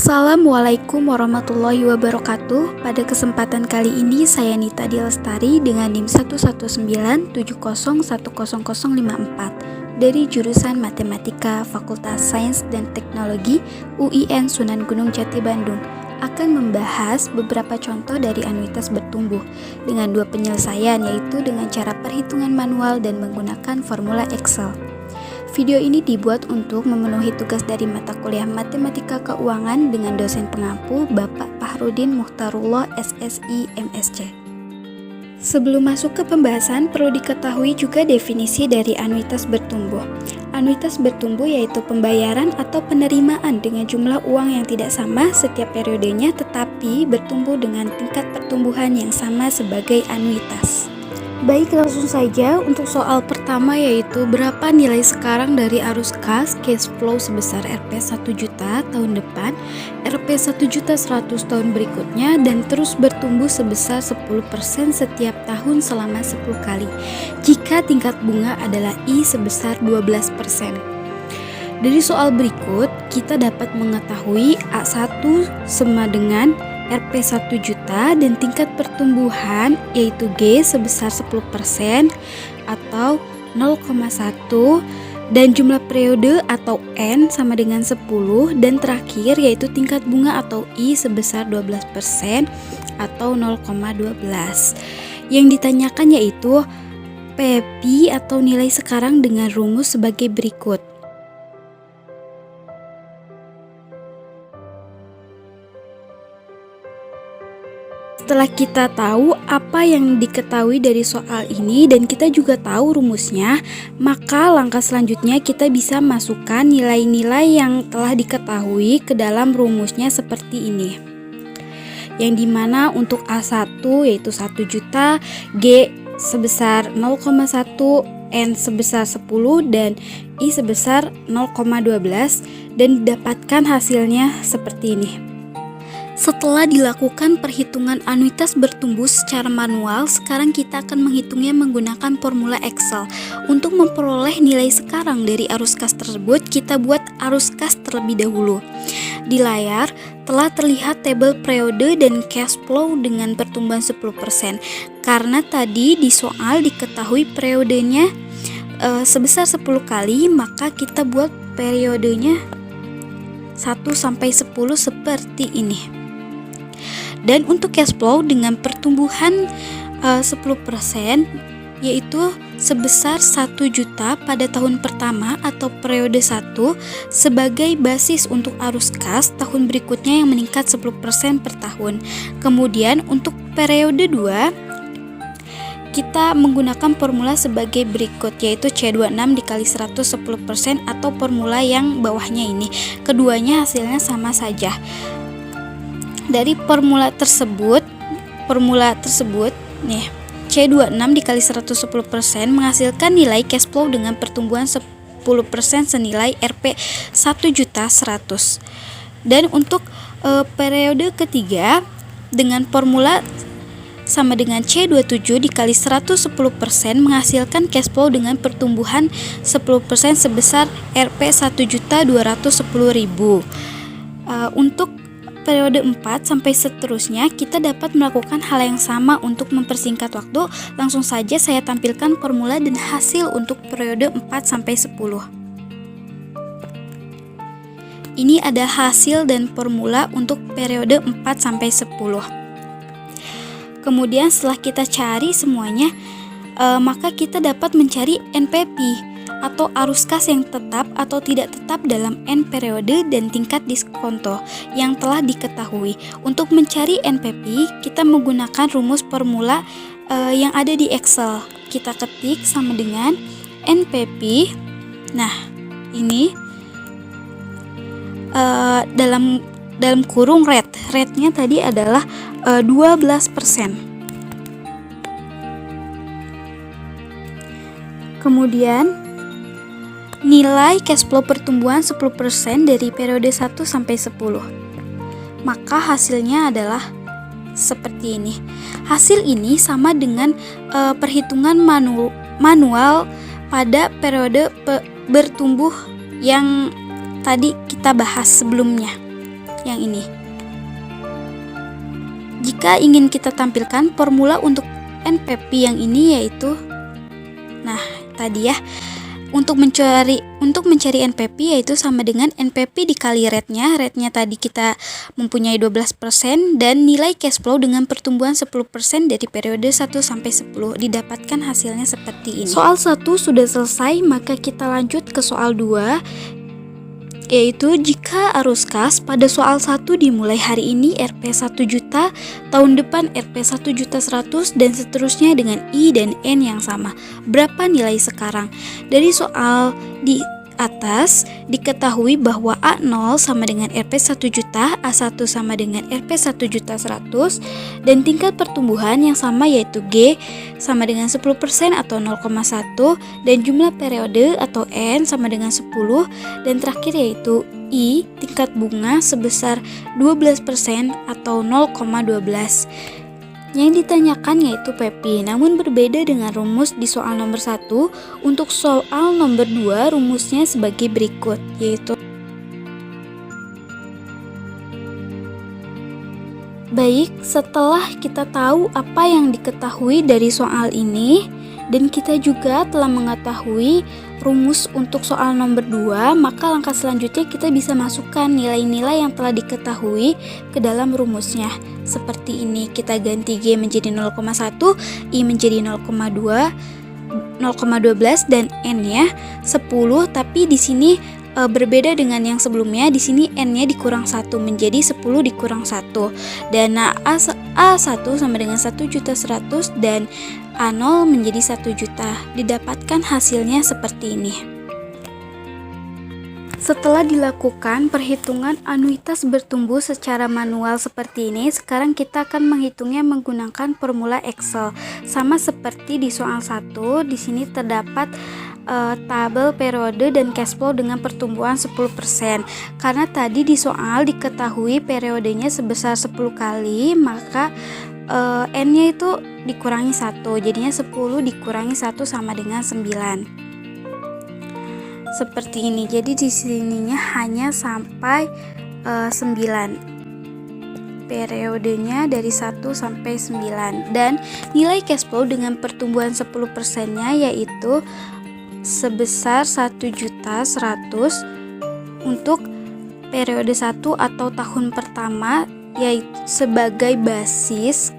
Assalamualaikum warahmatullahi wabarakatuh. Pada kesempatan kali ini saya Nita Dilestari dengan NIM 11970101054 dari jurusan Matematika Fakultas Sains dan Teknologi UIN Sunan Gunung Jati Bandung akan membahas beberapa contoh dari anuitas bertumbuh dengan dua penyelesaian, yaitu dengan cara perhitungan manual dan menggunakan formula Excel. Video ini dibuat untuk memenuhi tugas dari mata kuliah Matematika Keuangan dengan dosen pengampu Bapak Fahrudin Muhtarullah SSI MSc. Sebelum masuk ke pembahasan, perlu diketahui juga definisi dari anuitas bertumbuh. Anuitas bertumbuh yaitu pembayaran atau penerimaan dengan jumlah uang yang tidak sama setiap periodenya tetapi bertumbuh dengan tingkat pertumbuhan yang sama sebagai anuitas. Baik, langsung saja untuk soal pertama, yaitu berapa nilai sekarang dari arus kas cash flow sebesar Rp 1 juta tahun depan, Rp 1 juta 100 tahun berikutnya, dan terus bertumbuh sebesar 10% setiap tahun selama 10 kali jika tingkat bunga adalah I sebesar 12%. Dari soal berikut kita dapat mengetahui A1 sama dengan Rp 1 juta dan tingkat pertumbuhan yaitu G sebesar 10% atau 0,1 dan jumlah periode atau N sama dengan 10 dan terakhir yaitu tingkat bunga atau I sebesar 12% atau 0,12. Yang ditanyakan yaitu PP atau nilai sekarang dengan rumus sebagai berikut. Setelah kita tahu apa yang diketahui dari soal ini dan kita juga tahu rumusnya, maka langkah selanjutnya kita bisa masukkan nilai-nilai yang telah diketahui ke dalam rumusnya seperti ini. Yang dimana untuk A1 yaitu 1 juta, G sebesar 0,1, N sebesar 10, dan I sebesar 0,12 dan didapatkan hasilnya seperti ini. Setelah dilakukan perhitungan anuitas bertumbuh secara manual, sekarang kita akan menghitungnya menggunakan formula Excel. Untuk memperoleh nilai sekarang dari arus kas tersebut, kita buat arus kas terlebih dahulu. Di layar telah terlihat tabel periode dan cash flow dengan pertumbuhan 10%. Karena tadi di soal diketahui periodenya sebesar 10 kali, maka kita buat periodenya 1 sampai 10 seperti ini. Dan untuk cash flow dengan pertumbuhan 10% yaitu sebesar 1 juta pada tahun pertama atau periode 1 sebagai basis untuk arus kas tahun berikutnya yang meningkat 10% per tahun. Kemudian untuk periode 2 kita menggunakan formula sebagai berikut, yaitu C26 dikali 100 10% atau formula yang bawahnya ini. Keduanya hasilnya sama saja. Dari formula tersebut nih, C26 dikali 110% menghasilkan nilai cash flow dengan pertumbuhan 10% senilai Rp 1.100.000. Dan untuk periode ketiga dengan formula sama dengan C27 dikali 110% menghasilkan cash flow dengan pertumbuhan 10% sebesar Rp 1.210.000. Untuk periode 4 sampai seterusnya kita dapat melakukan hal yang sama untuk mempersingkat waktu. Langsung saja saya tampilkan formula dan hasil untuk periode 4 sampai 10. Ini ada hasil dan formula untuk periode 4 sampai 10. Kemudian setelah kita cari semuanya, maka kita dapat mencari NPP atau arus kas yang tetap atau tidak tetap dalam N periode dan tingkat diskonto yang telah diketahui. Untuk mencari NPP, kita menggunakan rumus formula yang ada di Excel. Kita ketik sama dengan NPP. Nah, ini dalam kurung rate-nya tadi adalah 12%. Kemudian nilai cash flow pertumbuhan 10% dari periode 1 sampai 10. Maka hasilnya adalah seperti ini. Hasil ini sama dengan perhitungan manual pada periode bertumbuh yang tadi kita bahas sebelumnya. yang ini. Jika ingin kita tampilkan formula untuk NPP yang ini yaitu, nah tadi ya, untuk mencari NPP yaitu sama dengan NPP dikali rate-nya tadi kita mempunyai 12% dan nilai cash flow dengan pertumbuhan 10% dari periode 1 sampai 10. Didapatkan hasilnya seperti ini. Soal 1 sudah selesai, maka kita lanjut ke soal 2, yaitu jika arus kas pada soal 1 dimulai hari ini Rp 1 juta, tahun depan Rp 1.100.000 dan seterusnya dengan I dan N yang sama. Berapa nilai sekarang? Dari soal di atas diketahui bahwa A0 sama dengan Rp 1 juta, A1 sama dengan Rp 1.100.000 dan tingkat pertumbuhan yang sama yaitu G sama dengan 10% atau 0,1 dan jumlah periode atau N sama dengan 10 dan terakhir yaitu I tingkat bunga sebesar 12% atau 0,12. Yang ditanyakan yaitu PP, namun berbeda dengan rumus di soal nomor 1. Untuk soal nomor 2 rumusnya sebagai berikut, yaitu baik, setelah kita tahu apa yang diketahui dari soal ini dan kita juga telah mengetahui rumus untuk soal nomor 2, maka langkah selanjutnya kita bisa masukkan nilai-nilai yang telah diketahui ke dalam rumusnya. Seperti ini, kita ganti G menjadi 0,1, I menjadi 0,2, 0,12 dan N-nya 10, tapi di sini berbeda dengan yang sebelumnya. Di sini N-nya dikurang 1 menjadi 10 dikurang 1. Dana A1 sama dengan 1.100.000 dan A0 menjadi 1 juta. Didapatkan hasilnya seperti ini. Setelah dilakukan perhitungan anuitas bertumbuh secara manual seperti ini, sekarang kita akan menghitungnya menggunakan formula Excel. Sama seperti di soal 1, di sini terdapat tabel periode dan cash flow dengan pertumbuhan 10%. Karena tadi di soal diketahui periodenya sebesar 10 kali, maka N-nya itu dikurangi 1, jadinya 10 dikurangi 1 sama dengan 9. Seperti ini. Jadi di sininya hanya sampai 9. Periodenya dari 1 sampai 9 dan nilai cash flow dengan pertumbuhan 10%-nya yaitu sebesar 1.100.000 untuk periode 1 atau tahun pertama, yaitu sebagai basis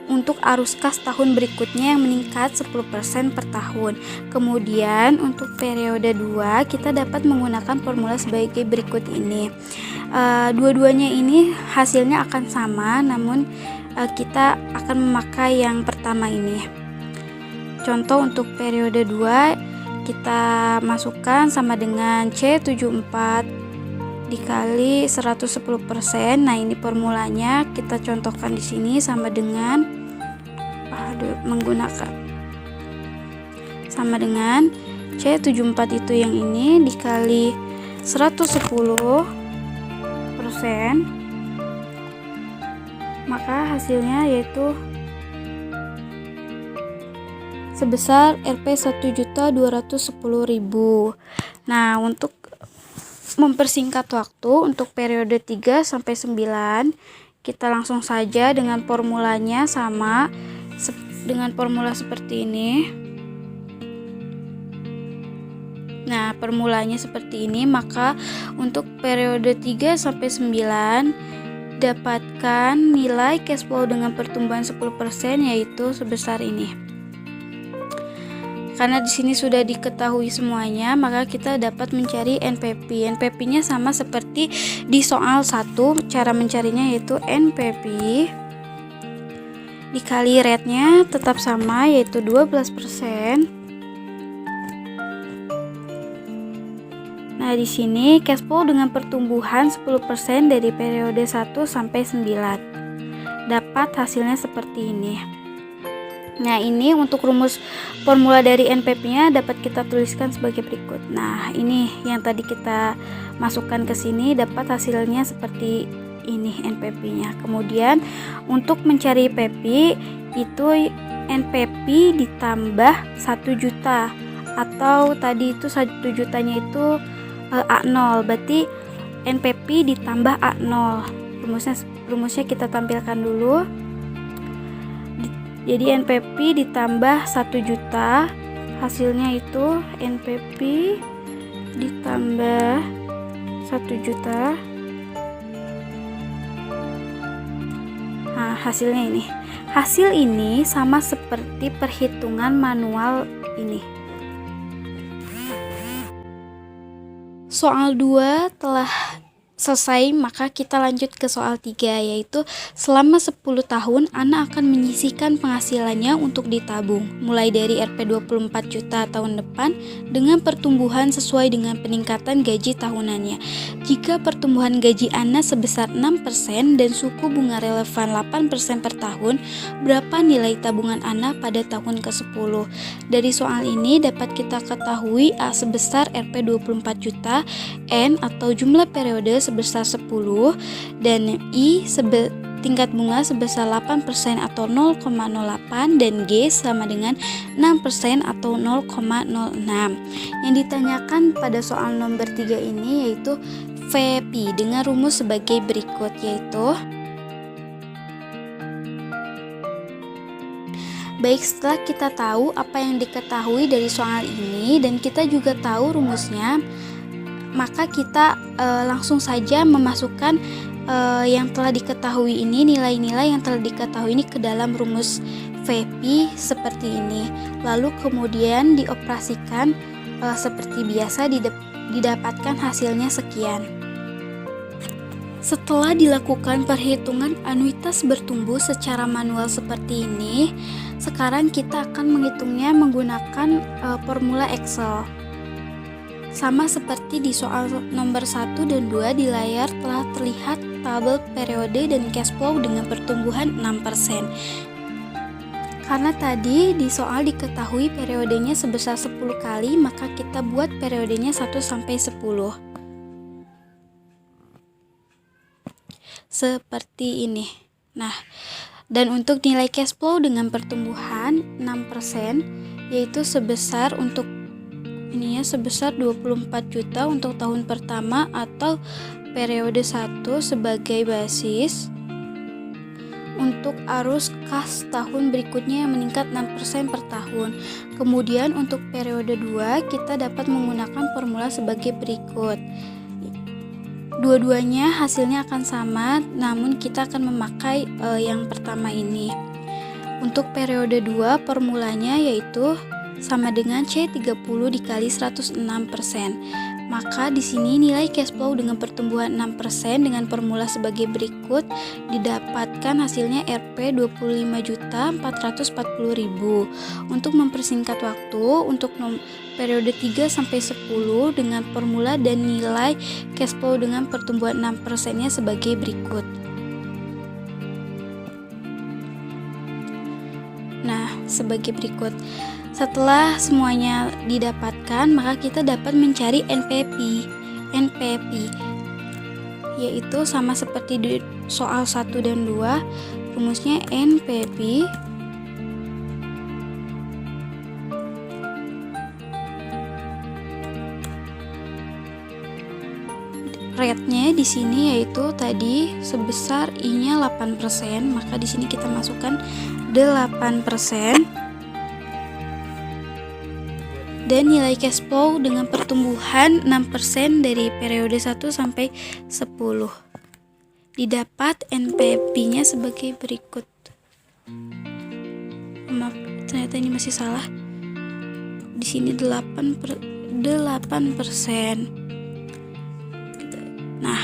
untuk arus kas tahun berikutnya yang meningkat 10% per tahun. Kemudian untuk periode 2 kita dapat menggunakan formula sebagai berikut ini. Dua-duanya ini hasilnya akan sama, namun kita akan memakai yang pertama ini. Contoh untuk periode 2 kita masukkan sama dengan C74 dikali 110%. Nah, ini formulanya kita contohkan di sini sama dengan menggunakan sama dengan C74 itu yang ini dikali 110%, maka hasilnya yaitu sebesar Rp 1.210.000. Nah, untuk mempersingkat waktu untuk periode 3 sampai 9, kita langsung saja dengan formulanya sama dengan formula seperti ini. Nah, formulanya seperti ini, maka untuk periode 3 sampai 9 dapatkan nilai cash flow dengan pertumbuhan 10% yaitu sebesar ini. Karena di sini sudah diketahui semuanya, maka kita dapat mencari NPP. NPP-nya sama seperti di soal 1, cara mencarinya yaitu NPP dikali rate-nya tetap sama yaitu 12%. Nah, di sini cash flow dengan pertumbuhan 10% dari periode 1 sampai 9. Dapat hasilnya seperti ini. Nah, ini untuk rumus formula dari NPP-nya dapat kita tuliskan sebagai berikut. Nah, ini yang tadi kita masukkan ke sini, dapat hasilnya seperti ini NPP-nya. Kemudian untuk mencari PP itu NPP ditambah 1 juta atau tadi itu 1 jutanya itu A0, berarti NPP ditambah A0. Rumusnya kita tampilkan dulu. Jadi NPP ditambah 1 juta, hasilnya itu NPP ditambah 1 juta. Nah, hasilnya ini. Hasil ini sama seperti perhitungan manual ini. Soal 2 telah selesai, maka kita lanjut ke soal 3, yaitu selama 10 tahun Ana akan menyisihkan penghasilannya untuk ditabung, mulai dari Rp 24 juta tahun depan dengan pertumbuhan sesuai dengan peningkatan gaji tahunannya. Jika pertumbuhan gaji Ana sebesar 6% dan suku bunga relevan 8% per tahun, berapa nilai tabungan Ana pada tahun ke-10? Dari soal ini dapat kita ketahui A sebesar Rp 24 juta, N atau jumlah periode sebesar 10, dan I tingkat bunga sebesar 8% atau 0,08, dan G sama dengan 6% atau 0,06. Yang ditanyakan pada soal nomor 3 ini yaitu VP dengan rumus sebagai berikut, yaitu baik, setelah kita tahu apa yang diketahui dari soal ini dan kita juga tahu rumusnya, maka kita langsung saja memasukkan yang telah diketahui ini, nilai-nilai yang telah diketahui ini ke dalam rumus VP seperti ini. Lalu kemudian dioperasikan seperti biasa, didapatkan hasilnya sekian. Setelah dilakukan perhitungan anuitas bertumbuh secara manual seperti ini, sekarang kita akan menghitungnya menggunakan formula Excel. Sama seperti di soal nomor 1 dan 2, di layar telah terlihat tabel periode dan cash flow dengan pertumbuhan 6%. Karena tadi di soal diketahui periodenya sebesar 10 kali, maka kita buat periodenya 1 sampai 10. Seperti ini. Nah, dan untuk nilai cash flow dengan pertumbuhan 6%, yaitu sebesar untuk sebesar 24 juta untuk tahun pertama atau periode 1 sebagai basis. Untuk arus kas tahun berikutnya yang meningkat 6% per tahun. Kemudian untuk periode 2 kita dapat menggunakan formula sebagai berikut. Dua-duanya hasilnya akan sama, namun kita akan memakai yang pertama ini. Untuk periode 2 formulanya yaitu sama dengan C30 dikali 106%. Maka di sini nilai cash flow dengan pertumbuhan 6% dengan formula sebagai berikut, didapatkan hasilnya Rp 25.440.000. Untuk mempersingkat waktu, untuk periode 3 sampai 10 dengan formula dan nilai cash flow dengan pertumbuhan 6%-nya sebagai berikut. Nah, sebagai berikut. Setelah semuanya didapatkan, maka kita dapat mencari NPP, yaitu sama seperti di soal 1 dan 2, rumusnya NPP rate-nya di sini yaitu tadi sebesar I-nya 8%, maka di sini kita masukkan 8%. Dan nilai cash flow dengan pertumbuhan 6% dari periode 1 sampai 10. Didapat NPP-nya sebagai berikut. Maaf, ternyata ini masih salah. Di sini 8%. Nah,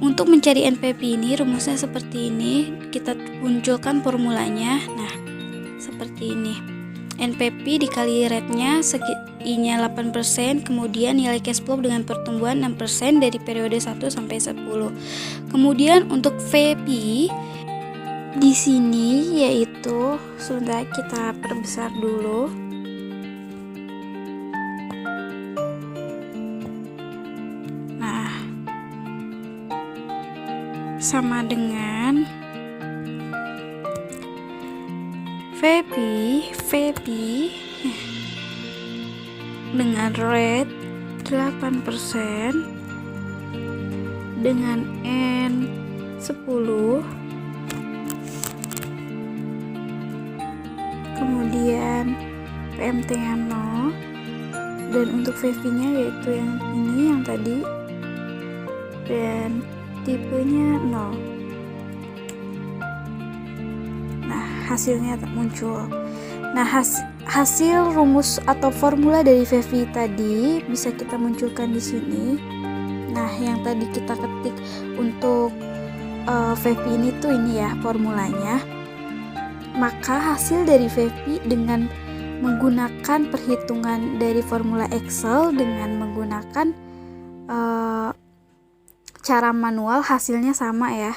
untuk mencari NPP ini rumusnya seperti ini. Kita munculkan formulanya. Nah, seperti ini. NPP dikali rate-nya I-nya 8%, kemudian nilai cash flow dengan pertumbuhan 6% dari periode 1 sampai 10. Kemudian untuk VP di sini yaitu sudah kita perbesar dulu. Nah, sama dengan VP dengan rate 8%, dengan N 10, kemudian PMT-nya 0, dan untuk VV-nya yaitu yang ini, yang tadi, dan tipenya 0. Nah, hasilnya tak muncul. Nah, hasil rumus atau formula dari VV tadi bisa kita munculkan di sini. Nah, yang tadi kita ketik untuk VV ini tuh ini ya formulanya. Maka hasil dari VV dengan menggunakan perhitungan dari formula Excel dengan menggunakan cara manual, hasilnya sama ya.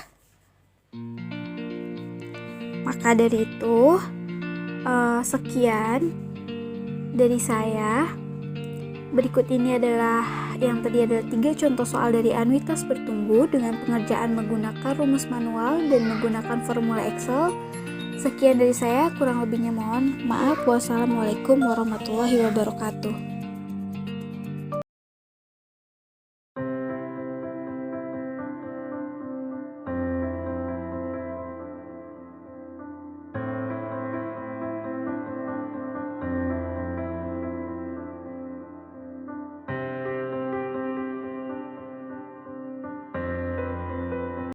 Maka dari itu sekian dari saya. Berikut ini adalah yang tadi adalah 3 contoh soal dari anuitas bertumbuh dengan pengerjaan menggunakan rumus manual dan menggunakan formula Excel. Sekian dari saya, kurang lebihnya mohon maaf. Wassalamualaikum warahmatullahi wabarakatuh.